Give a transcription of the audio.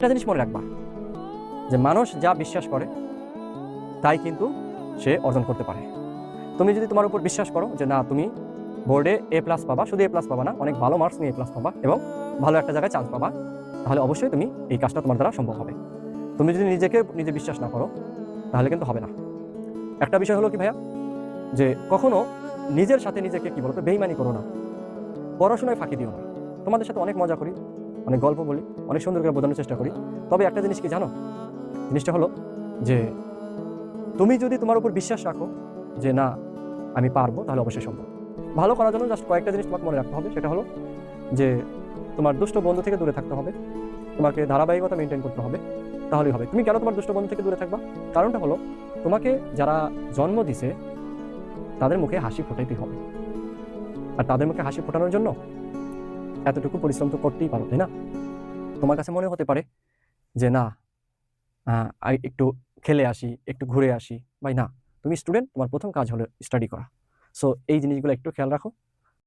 একটা জিনিস মনে রাখবা যে মানুষ যা বিশ্বাস করে তাই কিন্তু সে অর্জন করতে পারে। তুমি যদি তোমার উপর বিশ্বাস করো যে না তুমি বোর্ডে A+ পাবা, শুধু A+ পাবা না, অনেক ভালো মার্কস নিয়ে A+ পাবা এবং ভালো একটা জায়গায় চান্স পাবা, তাহলে অবশ্যই তুমি এই কাজটা তোমার দ্বারা সম্ভব হবে। তুমি যদি নিজে বিশ্বাস না করো তাহলে কিন্তু হবে না। একটা বিষয় হলো কি ভাইয়া, যে কখনো নিজের সাথে নিজেকে কি বলতো বেইমানি করো না, পড়াশোনায় ফাঁকি দিও না। তোমাদের সাথে অনেক মজা করি, অনেক গল্প বলি, অনেক সুন্দর করে বোঝানোর চেষ্টা করি, তবে একটা জিনিস কি জানো, জিনিসটা হলো যে তুমি যদি তোমার উপর বিশ্বাস রাখো যে না আমি পারবো, তাহলে অবশ্যই সম্ভব। ভালো করার জন্য জাস্ট কয়েকটা জিনিস তোমাকে মনে রাখতে হবে, সেটা হলো যে তোমার দুষ্ট বন্ধু থেকে দূরে থাকতে হবে, তোমাকে ধারাবাহিকতা মেনটেন করতে হবে, তাহলেই হবে। তুমি কেন তোমার দুষ্ট বন্ধু থেকে দূরে থাকবা? কারণটা হলো তোমাকে যারা জন্ম দিছে তাদের মুখে হাসি ফোটাইতে হবে, আর তাদের মুখে হাসি ফোটানোর জন্য এতটুকু পরিশ্রম তো করতেই পারো, তাই না? তোমার কাছে মনে হতে পারে যে না একটু খেলে আসি, একটু ঘুরে আসি, ভাই না, তুমি স্টুডেন্ট, তোমার প্রথম কাজ হলো স্টাডি করা। সো এই জিনিসগুলো একটু খেয়াল রাখো।